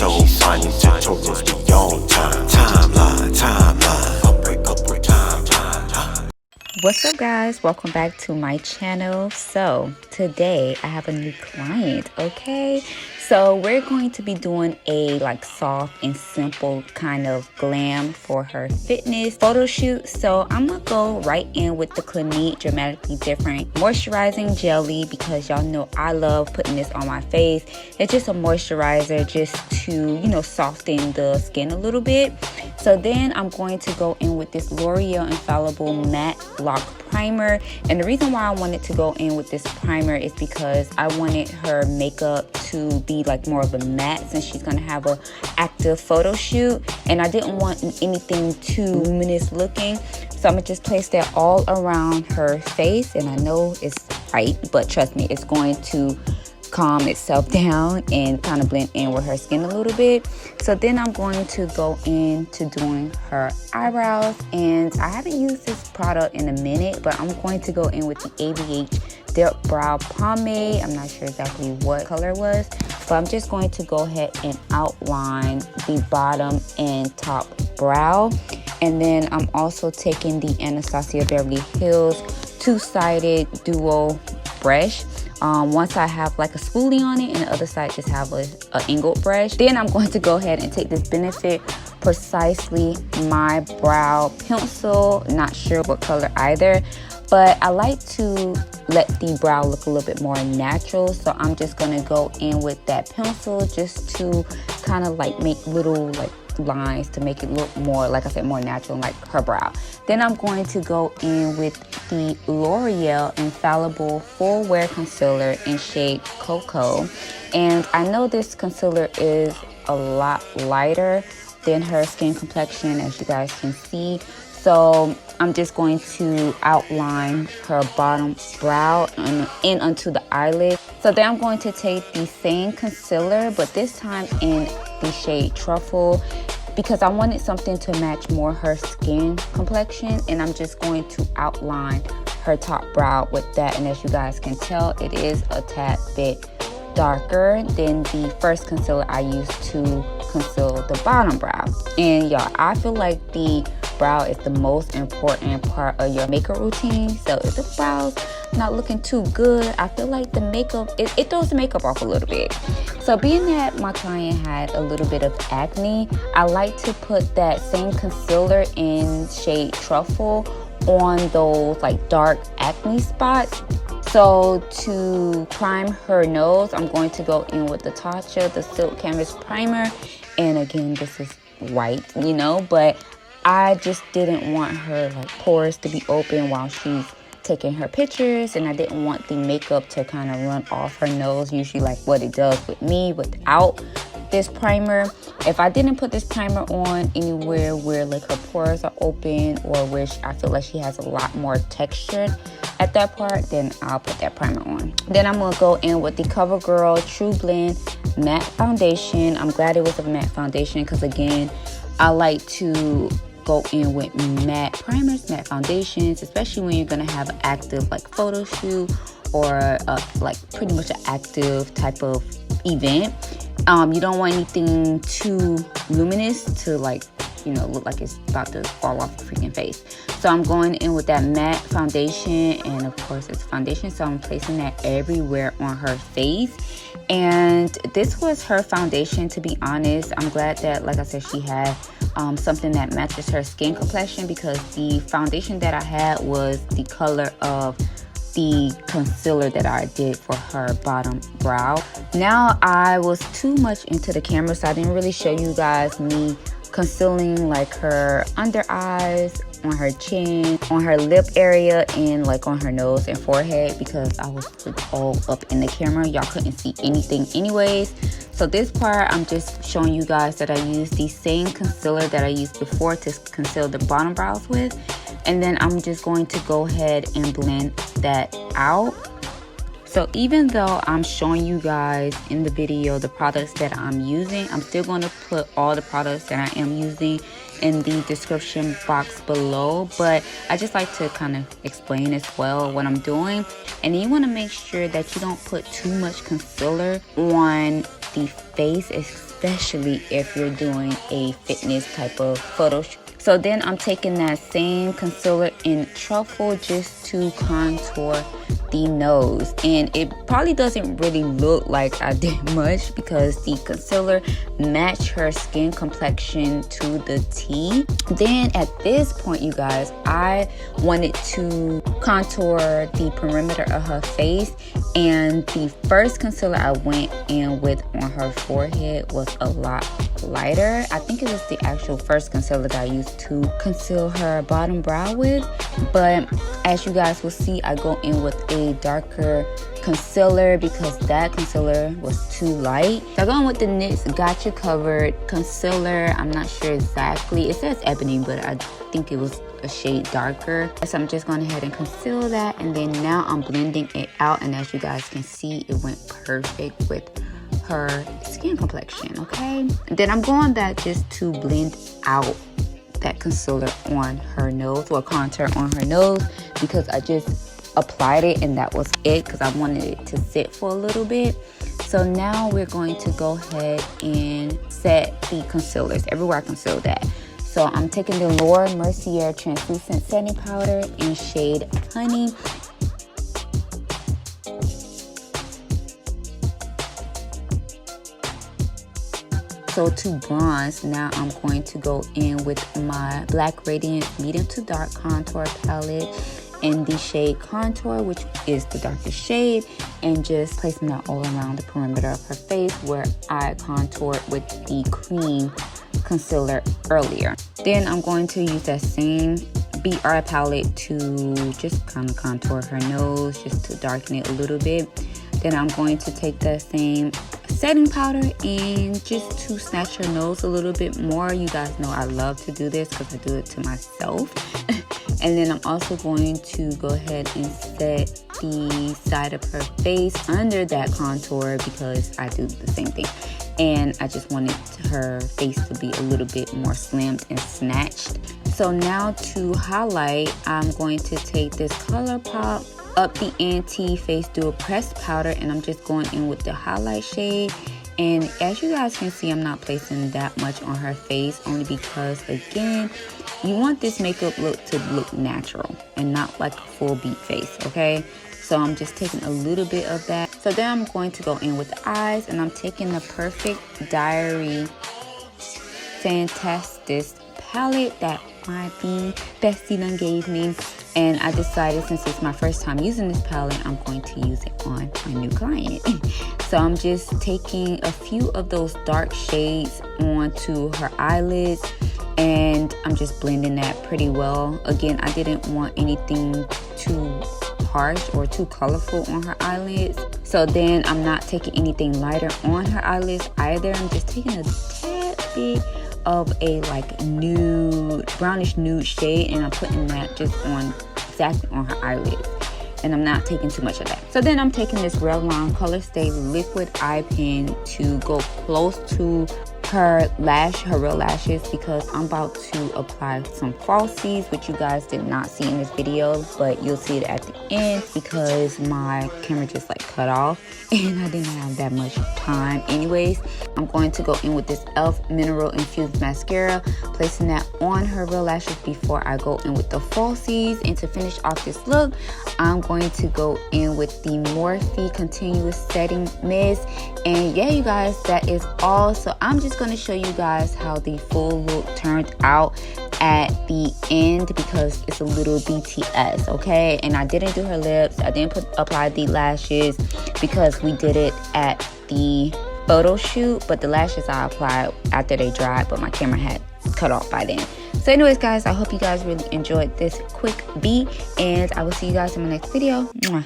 so fine, tutorials beyond time. Timeline, unbreakable timeline. What's up, guys? Welcome back to my channel. So today I have a new client. Okay, so we're going to be doing a soft and simple kind of glam for her fitness photo shoot. So I'm gonna go right in with the Clinique Dramatically Different moisturizing jelly, because y'all know I love putting this on my face. It's just a moisturizer just to, you know, soften the skin a little bit. So then I'm going to go in with this L'Oreal Infallible Matte Lock Primer. And the reason why I wanted to go in with this primer is because I wanted her makeup to be like more of a matte, since she's going to have a active photo shoot. And I didn't want anything too luminous looking. So I'm going to just place that all around her face. And I know it's bright, but trust me, it's going to calm itself down and kind of blend in with her skin a little bit. So then I'm going to go into doing her eyebrows, and I haven't used this product in a minute, but I'm going to go in with the ABH Dip Brow Pomade. I'm not sure exactly what color it was, but I'm just going to go ahead and outline the bottom and top brow. And then I'm also taking the Anastasia Beverly Hills two-sided duo brush. Once I have like a spoolie on it, and the other side just have a angled brush. Then I'm going to go ahead and take this Benefit Precisely My Brow Pencil. Not sure what color either, but I like to let the brow look a little bit more natural. So I'm just gonna go in with that pencil just to kind of like make little lines to make it look more, like I said, more natural, like her brow. Then I'm going to go in with the L'Oreal Infallible Full Wear Concealer in shade Cocoa. And I know this concealer is a lot lighter than her skin complexion, as you guys can see. So I'm just going to outline her bottom brow and in onto the eyelid. So then I'm going to take the same concealer, but this time in the shade Truffle, because I wanted something to match more her skin complexion. And I'm just going to outline her top brow with that. And as you guys can tell, it is a tad bit darker than the first concealer I used to conceal the bottom brow. And y'all, I feel like the brow is the most important part of your makeup routine. So if the brow's not looking too good, I feel like the makeup, it throws the makeup off a little bit. So being that my client had a little bit of acne, I like to put that same concealer in shade Truffle on those like dark acne spots. So to prime her nose, I'm going to go in with the Tatcha, the Silk Canvas Primer. And again, this is white, you know, but I just didn't want her pores to be open while she's taking her pictures, and I didn't want the makeup to kind of run off her nose, usually like what it does with me without this primer. If I didn't put this primer on anywhere where her pores are open, or where I feel like she has a lot more texture at that part, then I'll put that primer on. Then I'm gonna go in with the CoverGirl True Blend Matte Foundation. I'm glad it was a matte foundation, because again, I like to go in with matte primers, matte foundations, especially when you're gonna have an active photo shoot, or pretty much an active type of event. You don't want anything too luminous to look like it's about to fall off the freaking face. So I'm going in with that matte foundation, and of course it's foundation, so I'm placing that everywhere on her face. And this was her foundation, to be honest. I'm glad that, like I said, she had something that matches her skin complexion, because the foundation that I had was the color of the concealer that I did for her bottom brow. Now, I was too much into the camera, so I didn't really show you guys me concealing her under eyes, on her chin, on her lip area, and on her nose and forehead, because I was all up in the camera. Y'all couldn't see anything anyways. So this part, I'm just showing you guys that I used the same concealer that I used before to conceal the bottom brows with. And then I'm just going to go ahead and blend that out. So even though I'm showing you guys in the video the products that I'm using, I'm still going to put all the products that I am using in the description box below, but I just like to kind of explain as well what I'm doing. And you want to make sure that you don't put too much concealer on the face, especially if you're doing a fitness type of photo shoot. So then I'm taking that same concealer in Truffle just to contour the nose, and it probably doesn't really look like I did much because the concealer matched her skin complexion to the T. Then at this point, you guys, I wanted to contour the perimeter of her face, and the first concealer I went in with on her forehead was a lot lighter. I think it was the actual first concealer that I used to conceal her bottom brow with, but as you guys will see, I go in with a darker concealer because that concealer was too light. So I'm going with the NYX Got You Covered concealer. I'm not sure exactly, it says ebony, but I think it was a shade darker. So I'm just going ahead and conceal that, and then now I'm blending it out, and as you guys can see, it went perfect with her skin complexion. Okay, and then I'm going back just to blend out that concealer on her nose, or contour on her nose, because I just applied it and that was it, because I wanted it to sit for a little bit. So now we're going to go ahead and set the concealers everywhere I conceal that. So I'm taking the Laura Mercier translucent setting powder in shade Honey. So to bronze, now I'm going to go in with my Black Radiant medium to dark contour palette in the shade Contour, which is the darkest shade, and just placing that all around the perimeter of her face where I contoured with the cream concealer earlier. Then I'm going to use that same BR palette to just kind of contour her nose, just to darken it a little bit. Then I'm going to take that same setting powder and just to snatch her nose a little bit more. You guys know I love to do this because I do it to myself. And then I'm also going to go ahead and set the side of her face under that contour because I do the same thing. And I just wanted her face to be a little bit more slimmed and snatched. So now to highlight, I'm going to take this ColourPop Up the Ante Face Dual Pressed Powder, and I'm just going in with the highlight shade. And as you guys can see, I'm not placing that much on her face, only because, again, you want this makeup look to look natural and not like a full beat face, okay? So I'm just taking a little bit of that. So then I'm going to go in with the eyes, and I'm taking the Perfect Diary Fantastic palette that my bestie done gave me. And I decided, since it's my first time using this palette, I'm going to use it on my new client. So I'm just taking a few of those dark shades onto her eyelids, and I'm just blending that pretty well. Again, I didn't want anything too harsh or too colorful on her eyelids. So then I'm not taking anything lighter on her eyelids either. I'm just taking a tad bit of a like nude, brownish nude shade, and I'm putting that just on exactly on her eyelids, and I'm not taking too much of that. So then I'm taking this Revlon Color Stay liquid eye pen to go close to her real lashes, because I'm about to apply some falsies, which you guys did not see in this video, but you'll see it at the end because my camera just like cut off and I didn't have that much time. Anyways, I'm going to go in with this e.l.f. Mineral Infused Mascara, placing that on her real lashes before I go in with the falsies. And to finish off this look, I'm going to go in with the Morphe Continuous Setting Mist. And yeah, you guys, that is all. So I'm just going to show you guys how the full look turned out at the end, because it's a little BTS, okay? And I didn't do her lips, I didn't apply the lashes because we did it at the photo shoot, but the lashes I applied after they dried, but my camera had cut off by then. So anyways, guys, I hope you guys really enjoyed this quick beat, and I will see you guys in my next video. Mwah.